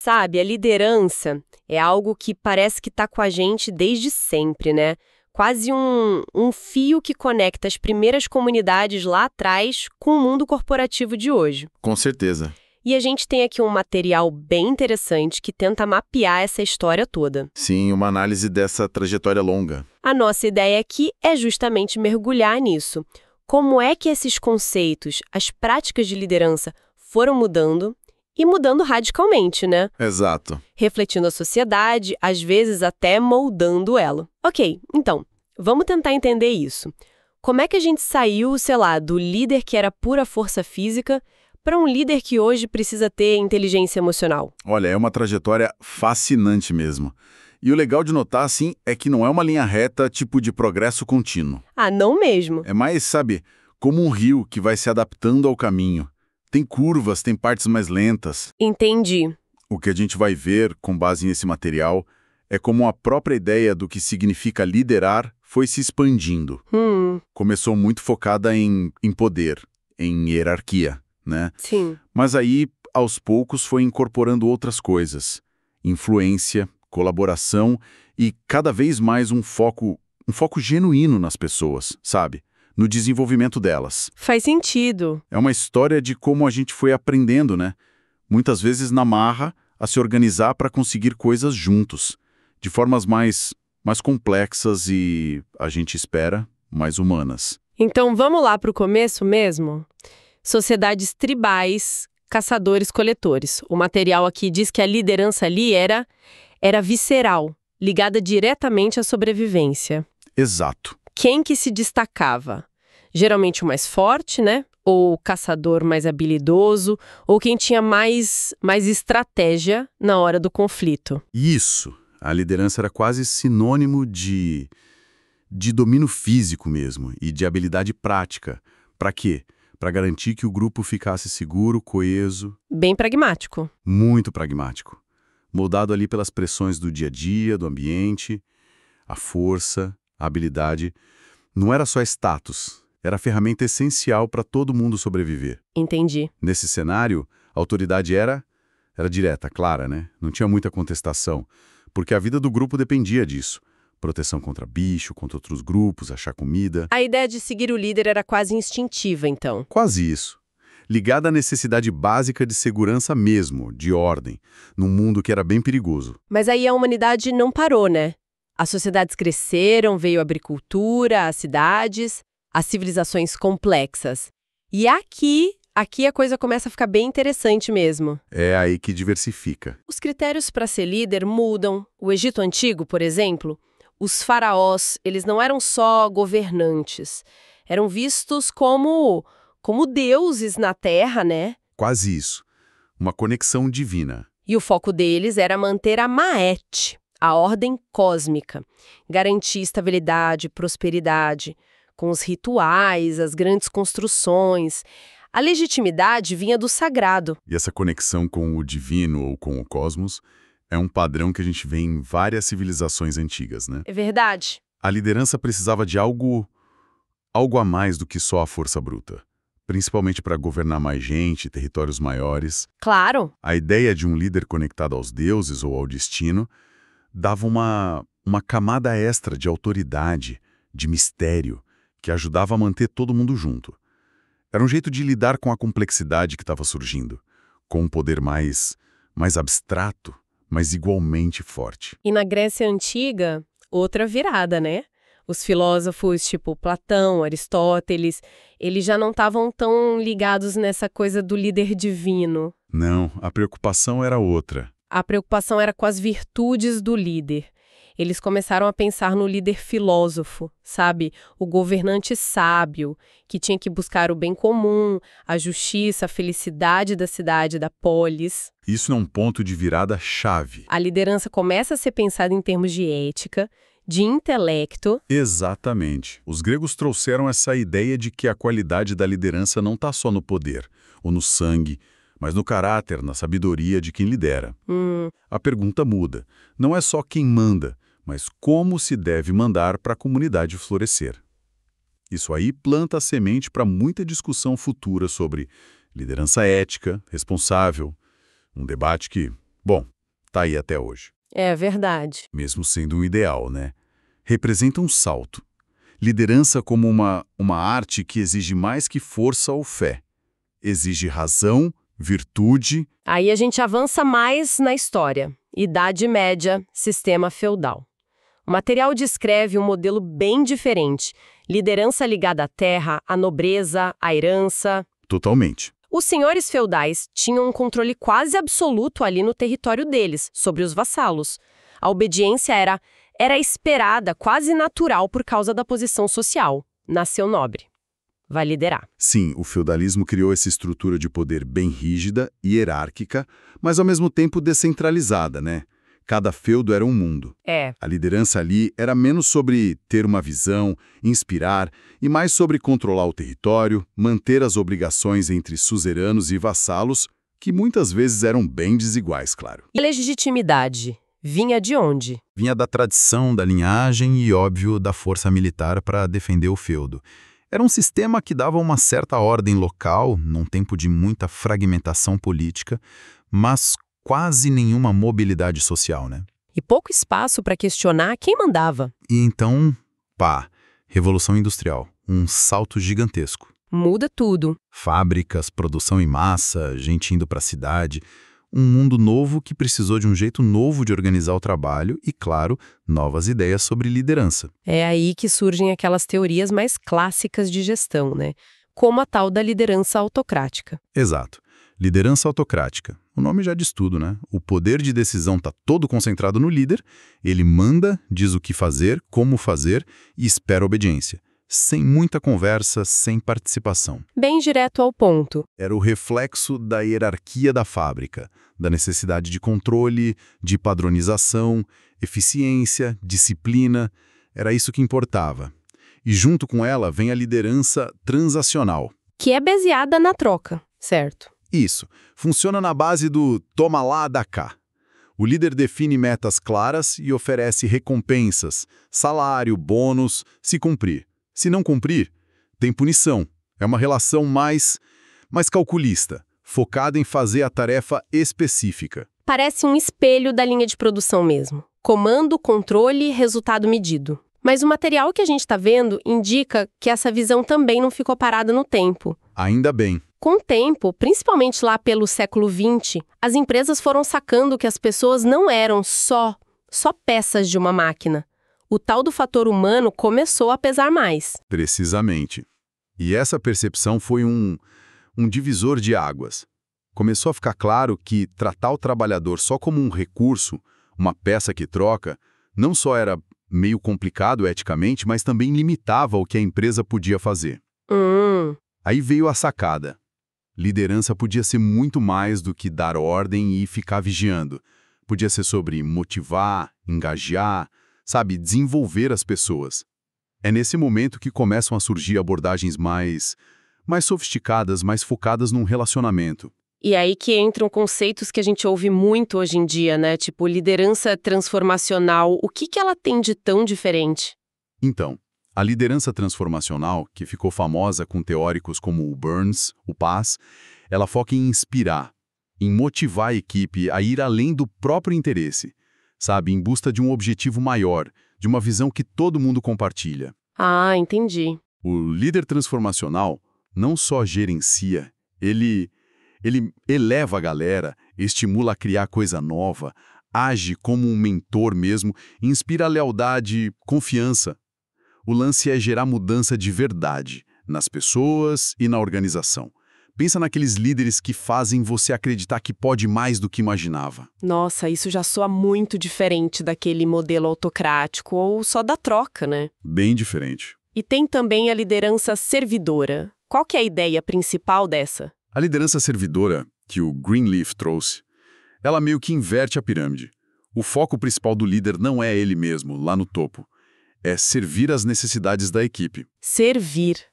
Sabe, a liderança é algo que parece que está com a gente desde sempre, né? Quase um fio que conecta as primeiras comunidades lá atrás com o mundo corporativo de hoje. Com certeza. E a gente tem aqui um material bem interessante que tenta mapear essa história toda. Sim, uma análise dessa trajetória longa. A nossa ideia aqui é justamente mergulhar nisso. Como é que esses conceitos, as práticas de liderança foram mudando e mudando radicalmente, né? Exato. Refletindo a sociedade, às vezes até moldando ela. Ok, então, vamos tentar entender isso. Como é que a gente saiu, sei lá, do líder que era pura força física para um líder que hoje precisa ter inteligência emocional? Olha, é uma trajetória fascinante mesmo. E o legal de notar, assim, é que não é uma linha reta tipo de progresso contínuo. Ah, não mesmo. É mais, sabe, como um rio que vai se adaptando ao caminho. Tem curvas, tem partes mais lentas. Entendi. O que a gente vai ver, com base nesse material, é como a própria ideia do que significa liderar foi se expandindo. Começou muito focada em poder, em hierarquia, né? Sim. Mas aí, aos poucos, foi incorporando outras coisas. Influência, colaboração e cada vez mais um foco genuíno nas pessoas, sabe? No desenvolvimento delas. Faz sentido. É uma história de como a gente foi aprendendo, né? Muitas vezes na marra, a se organizar para conseguir coisas juntos, de formas mais complexas e, a gente espera, mais humanas. Então vamos lá para o começo mesmo? Sociedades tribais, caçadores-coletores. O material aqui diz que a liderança ali era visceral, ligada diretamente à sobrevivência. Exato. Quem que se destacava? Geralmente o mais forte, né? Ou o caçador mais habilidoso, ou quem tinha mais estratégia na hora do conflito. Isso. A liderança era quase sinônimo de domínio físico mesmo e de habilidade prática. Para quê? Para garantir que o grupo ficasse seguro, coeso. Bem pragmático. Muito pragmático. Moldado ali pelas pressões do dia a dia, do ambiente, a força, a habilidade. Não era só status, era a ferramenta essencial para todo mundo sobreviver. Entendi. Nesse cenário, a autoridade era direta, clara, né? Não tinha muita contestação, porque a vida do grupo dependia disso. Proteção contra bicho, contra outros grupos, achar comida. A ideia de seguir o líder era quase instintiva, então. Quase isso. Ligada à necessidade básica de segurança mesmo, de ordem, num mundo que era bem perigoso. Mas aí a humanidade não parou, né? As sociedades cresceram, veio a agricultura, as cidades, as civilizações complexas. E aqui a coisa começa a ficar bem interessante mesmo. É aí que diversifica. Os critérios para ser líder mudam. O Egito Antigo, por exemplo, os faraós, eles não eram só governantes. Eram vistos como deuses na Terra, né? Quase isso. Uma conexão divina. E o foco deles era manter a Maat, a ordem cósmica, garantir estabilidade, prosperidade, com os rituais, as grandes construções. A legitimidade vinha do sagrado. E essa conexão com o divino ou com o cosmos é um padrão que a gente vê em várias civilizações antigas, né? É verdade. A liderança precisava de algo a mais do que só a força bruta. Principalmente para governar mais gente, territórios maiores. Claro. A ideia de um líder conectado aos deuses ou ao destino dava uma camada extra de autoridade, de mistério, que ajudava a manter todo mundo junto. Era um jeito de lidar com a complexidade que estava surgindo, com um poder mais abstrato, mas igualmente forte. E na Grécia Antiga, outra virada, né? Os filósofos tipo Platão, Aristóteles, eles já não estavam tão ligados nessa coisa do líder divino. Não, a preocupação era outra. A preocupação era com as virtudes do líder. Eles começaram a pensar no líder filósofo, sabe? O governante sábio, que tinha que buscar o bem comum, a justiça, a felicidade da cidade, da polis. Isso é um ponto de virada chave. A liderança começa a ser pensada em termos de ética, de intelecto. Exatamente. Os gregos trouxeram essa ideia de que a qualidade da liderança não está só no poder ou no sangue, mas no caráter, na sabedoria de quem lidera. A pergunta muda. Não é só quem manda, mas como se deve mandar para a comunidade florescer. Isso aí planta a semente para muita discussão futura sobre liderança ética, responsável, um debate que Bom, tá aí até hoje. É verdade. Mesmo sendo um ideal, né? Representa um salto. Liderança como uma arte que exige mais que força ou fé. Exige razão, virtude. Aí a gente avança mais na história. Idade Média, sistema feudal. O material descreve um modelo bem diferente. Liderança ligada à terra, à nobreza, à herança. Totalmente. Os senhores feudais tinham um controle quase absoluto ali no território deles, sobre os vassalos. A obediência era esperada, quase natural por causa da posição social. Nasceu nobre. Vai liderar. Sim, o feudalismo criou essa estrutura de poder bem rígida e hierárquica, mas ao mesmo tempo descentralizada, né? Cada feudo era um mundo. É. A liderança ali era menos sobre ter uma visão, inspirar, e mais sobre controlar o território, manter as obrigações entre suzeranos e vassalos, que muitas vezes eram bem desiguais, claro. E legitimidade vinha de onde? Vinha da tradição, da linhagem e, óbvio, da força militar para defender o feudo. Era um sistema que dava uma certa ordem local, num tempo de muita fragmentação política, mas quase nenhuma mobilidade social, né? E pouco espaço para questionar quem mandava. E então, Revolução Industrial, um salto gigantesco. Muda tudo. Fábricas, produção em massa, gente indo para a cidade, um mundo novo que precisou de um jeito novo de organizar o trabalho e, claro, novas ideias sobre liderança. É aí que surgem aquelas teorias mais clássicas de gestão, né? Como a tal da liderança autocrática. Exato. Liderança autocrática. O nome já diz tudo, né? O poder de decisão está todo concentrado no líder, ele manda, diz o que fazer, como fazer e espera obediência. Sem muita conversa, sem participação. Bem direto ao ponto. Era o reflexo da hierarquia da fábrica, da necessidade de controle, de padronização, eficiência, disciplina. Era isso que importava. E junto com ela vem a liderança transacional. Que é baseada na troca, certo? Isso. Funciona na base do toma lá, dá cá. O líder define metas claras e oferece recompensas, salário, bônus, se cumprir. Se não cumprir, tem punição. É uma relação mais calculista, focada em fazer a tarefa específica. Parece um espelho da linha de produção mesmo. Comando, controle, resultado medido. Mas o material que a gente está vendo indica que essa visão também não ficou parada no tempo. Ainda bem. Com o tempo, principalmente lá pelo século XX, as empresas foram sacando que as pessoas não eram só peças de uma máquina. O tal do fator humano começou a pesar mais. Precisamente. E essa percepção foi um divisor de águas. Começou a ficar claro que tratar o trabalhador só como um recurso, uma peça que troca, não só era meio complicado eticamente, mas também limitava o que a empresa podia fazer. Aí veio a sacada. Liderança podia ser muito mais do que dar ordem e ficar vigiando. Podia ser sobre motivar, engajar, desenvolver as pessoas. É nesse momento que começam a surgir abordagens mais sofisticadas, mais focadas num relacionamento. E aí que entram conceitos que a gente ouve muito hoje em dia, né? Tipo, liderança transformacional. O que ela tem de tão diferente? Então, a liderança transformacional, que ficou famosa com teóricos como o Burns, o Paz, ela foca em inspirar, em motivar a equipe a ir além do próprio interesse, em busca de um objetivo maior, de uma visão que todo mundo compartilha. Ah, entendi. O líder transformacional não só gerencia, ele eleva a galera, estimula a criar coisa nova, age como um mentor mesmo, inspira lealdade, confiança. O lance é gerar mudança de verdade, nas pessoas e na organização. Pensa naqueles líderes que fazem você acreditar que pode mais do que imaginava. Nossa, isso já soa muito diferente daquele modelo autocrático ou só da troca, né? Bem diferente. E tem também a liderança servidora. Qual que é a ideia principal dessa? A liderança servidora, que o Greenleaf trouxe, ela meio que inverte a pirâmide. O foco principal do líder não é ele mesmo, lá no topo. É servir às necessidades da equipe. Servir.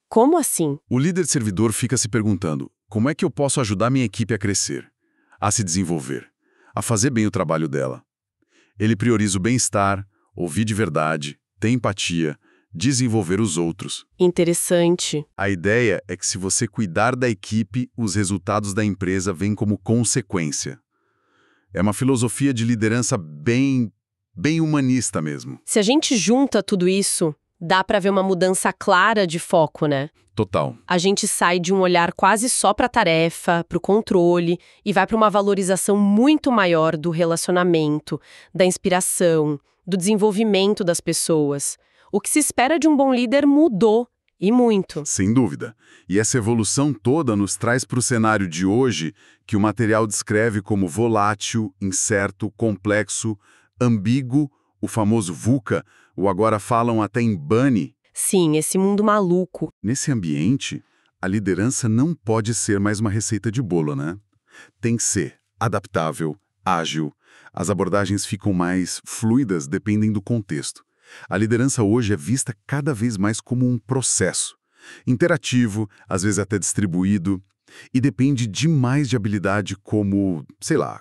Como assim? O líder servidor fica se perguntando, como é que eu posso ajudar minha equipe a crescer, a se desenvolver, a fazer bem o trabalho dela? Ele prioriza o bem-estar, ouvir de verdade, ter empatia, desenvolver os outros. Interessante. A ideia é que se você cuidar da equipe, os resultados da empresa vêm como consequência. É uma filosofia de liderança bem humanista mesmo. Se a gente junta tudo isso, dá para ver uma mudança clara de foco, né? Total. A gente sai de um olhar quase só para a tarefa, para o controle, e vai para uma valorização muito maior do relacionamento, da inspiração, do desenvolvimento das pessoas. O que se espera de um bom líder mudou, e muito. Sem dúvida. E essa evolução toda nos traz para o cenário de hoje, que o material descreve como volátil, incerto, complexo, ambíguo, o famoso VUCA, ou agora falam até em BANI. Sim, esse mundo maluco. Nesse ambiente, a liderança não pode ser mais uma receita de bolo, né? Tem que ser adaptável, ágil. As abordagens ficam mais fluidas, dependem do contexto. A liderança hoje é vista cada vez mais como um processo. Interativo, às vezes até distribuído, e depende demais de habilidade como,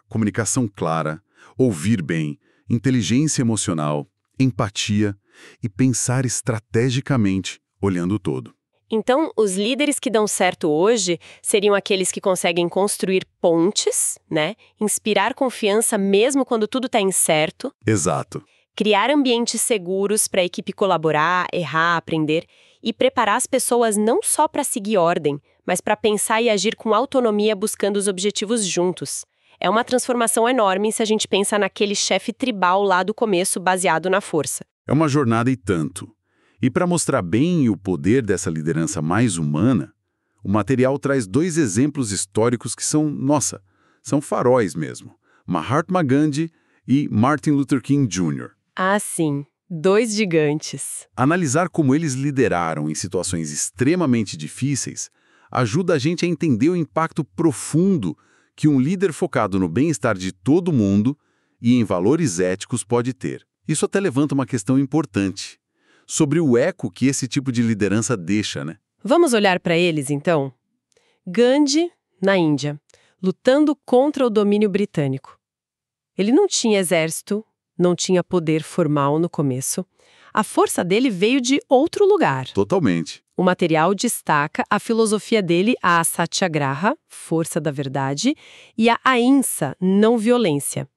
comunicação clara, ouvir bem, inteligência emocional, empatia e pensar estrategicamente, olhando o todo. Então, os líderes que dão certo hoje seriam aqueles que conseguem construir pontes, né? Inspirar confiança mesmo quando tudo está incerto. Exato. Criar ambientes seguros para a equipe colaborar, errar, aprender e preparar as pessoas não só para seguir ordem, mas para pensar e agir com autonomia buscando os objetivos juntos. É uma transformação enorme se a gente pensa naquele chefe tribal lá do começo baseado na força. É uma jornada e tanto. E para mostrar bem o poder dessa liderança mais humana, o material traz 2 exemplos históricos que são faróis mesmo. Mahatma Gandhi e Martin Luther King Jr. Ah, sim. 2 gigantes. Analisar como eles lideraram em situações extremamente difíceis ajuda a gente a entender o impacto profundo que um líder focado no bem-estar de todo mundo e em valores éticos pode ter. Isso até levanta uma questão importante sobre o eco que esse tipo de liderança deixa, né? Vamos olhar para eles, então? Gandhi, na Índia, lutando contra o domínio britânico. Ele não tinha exército, não tinha poder formal no começo. A força dele veio de outro lugar. Totalmente. O material destaca a filosofia dele, a Satyagraha, força da verdade, e a Ahimsa, não violência.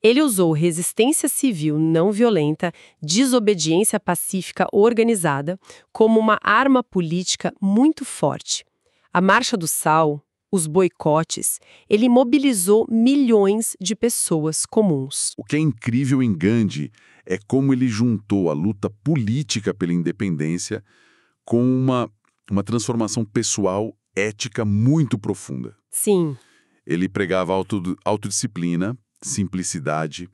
Ele usou resistência civil não violenta, desobediência pacífica organizada, como uma arma política muito forte. A Marcha do Sal, os boicotes, ele mobilizou milhões de pessoas comuns. O que é incrível em Gandhi é como ele juntou a luta política pela independência com uma transformação pessoal, ética muito profunda. Sim. Ele pregava autodisciplina, simplicidade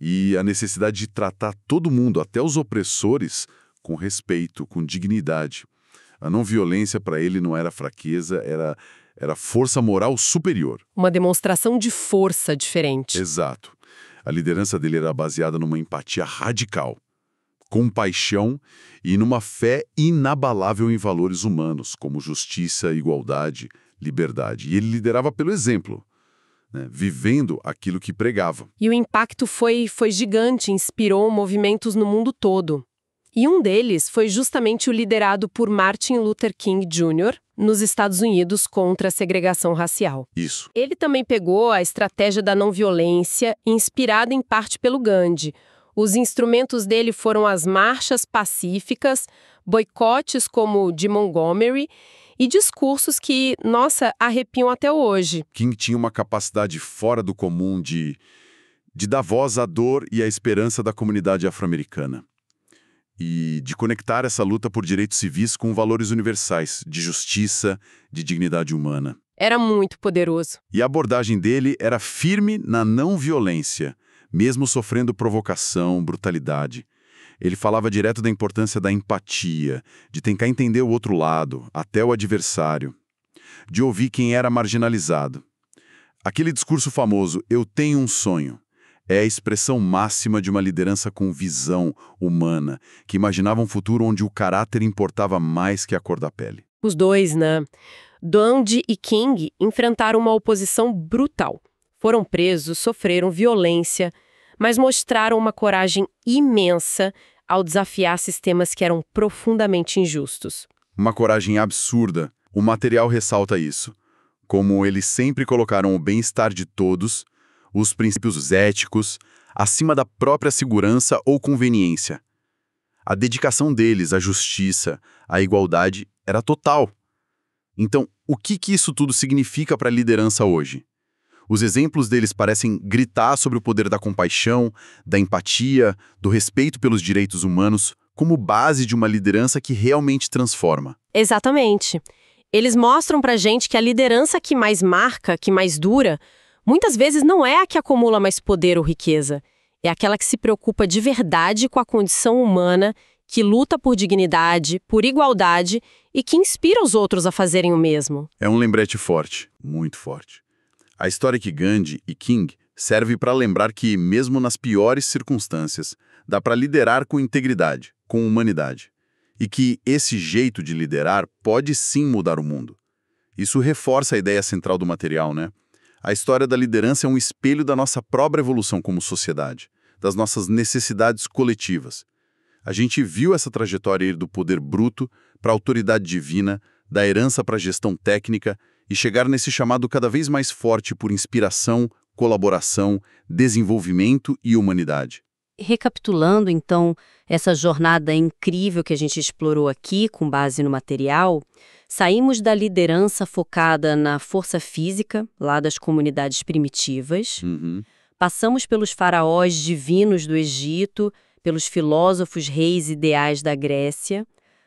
e a necessidade de tratar todo mundo, até os opressores, com respeito, com dignidade. A não violência para ele não era fraqueza, era força moral superior. Uma demonstração de força diferente. Exato. A liderança dele era baseada numa empatia radical, compaixão e numa fé inabalável em valores humanos, como justiça, igualdade, liberdade. E ele liderava pelo exemplo, né, vivendo aquilo que pregava. E o impacto foi gigante, inspirou movimentos no mundo todo. E um deles foi justamente o liderado por Martin Luther King Jr., nos Estados Unidos contra a segregação racial. Isso. Ele também pegou a estratégia da não violência, inspirada em parte pelo Gandhi. Os instrumentos dele foram as marchas pacíficas, boicotes como o de Montgomery e discursos que, arrepiam até hoje. King tinha uma capacidade fora do comum de dar voz à dor e à esperança da comunidade afro-americana. E de conectar essa luta por direitos civis com valores universais, de justiça, de dignidade humana. Era muito poderoso. E a abordagem dele era firme na não violência, mesmo sofrendo provocação, brutalidade. Ele falava direto da importância da empatia, de tentar entender o outro lado, até o adversário, de ouvir quem era marginalizado. Aquele discurso famoso, "Eu tenho um sonho", é a expressão máxima de uma liderança com visão humana, que imaginava um futuro onde o caráter importava mais que a cor da pele. Os dois, né? Gandhi e King enfrentaram uma oposição brutal. Foram presos, sofreram violência, mas mostraram uma coragem imensa ao desafiar sistemas que eram profundamente injustos. Uma coragem absurda. O material ressalta isso. Como eles sempre colocaram o bem-estar de todos, os princípios éticos, acima da própria segurança ou conveniência. A dedicação deles à justiça, à igualdade, era total. Então, o que isso tudo significa para a liderança hoje? Os exemplos deles parecem gritar sobre o poder da compaixão, da empatia, do respeito pelos direitos humanos, como base de uma liderança que realmente transforma. Exatamente. Eles mostram pra gente que a liderança que mais marca, que mais dura, muitas vezes não é a que acumula mais poder ou riqueza. É aquela que se preocupa de verdade com a condição humana, que luta por dignidade, por igualdade e que inspira os outros a fazerem o mesmo. É um lembrete forte, muito forte. A história que Gandhi e King serve para lembrar que, mesmo nas piores circunstâncias, dá para liderar com integridade, com humanidade. E que esse jeito de liderar pode sim mudar o mundo. Isso reforça a ideia central do material, né? A história da liderança é um espelho da nossa própria evolução como sociedade, das nossas necessidades coletivas. A gente viu essa trajetória ir do poder bruto para a autoridade divina, da herança para a gestão técnica e chegar nesse chamado cada vez mais forte por inspiração, colaboração, desenvolvimento e humanidade. Recapitulando, então, essa jornada incrível que a gente explorou aqui, com base no material, saímos da liderança focada na força física, lá das comunidades primitivas, passamos pelos faraós divinos do Egito, pelos filósofos reis ideais da Grécia,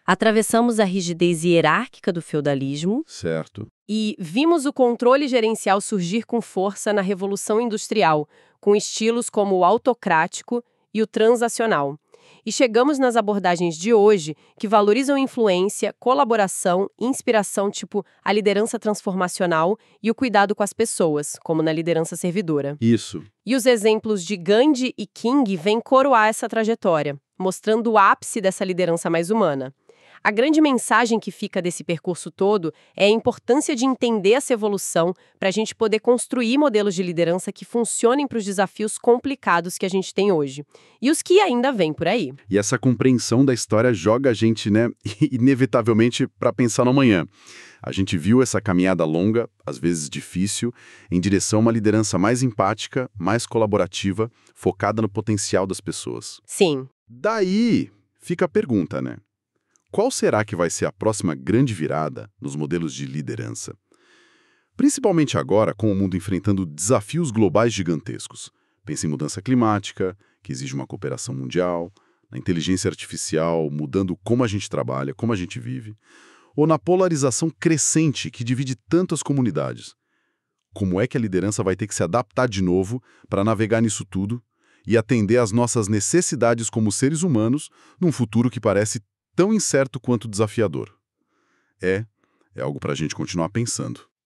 atravessamos a rigidez hierárquica do feudalismo. Certo. E vimos o controle gerencial surgir com força na Revolução Industrial, com estilos como o autocrático e o transacional. E chegamos nas abordagens de hoje, que valorizam influência, colaboração, inspiração, tipo a liderança transformacional e o cuidado com as pessoas, como na liderança servidora. Isso. E os exemplos de Gandhi e King vêm coroar essa trajetória, mostrando o ápice dessa liderança mais humana. A grande mensagem que fica desse percurso todo é a importância de entender essa evolução para a gente poder construir modelos de liderança que funcionem para os desafios complicados que a gente tem hoje e os que ainda vêm por aí. E essa compreensão da história joga a gente, inevitavelmente para pensar no amanhã. A gente viu essa caminhada longa, às vezes difícil, em direção a uma liderança mais empática, mais colaborativa, focada no potencial das pessoas. Sim. Daí fica a pergunta, Qual será que vai ser a próxima grande virada nos modelos de liderança? Principalmente agora, com o mundo enfrentando desafios globais gigantescos. Pense em mudança climática, que exige uma cooperação mundial, na inteligência artificial, mudando como a gente trabalha, como a gente vive, ou na polarização crescente que divide tantas comunidades. Como é que a liderança vai ter que se adaptar de novo para navegar nisso tudo e atender às nossas necessidades como seres humanos num futuro que parece tão incerto quanto desafiador? É algo para a gente continuar pensando.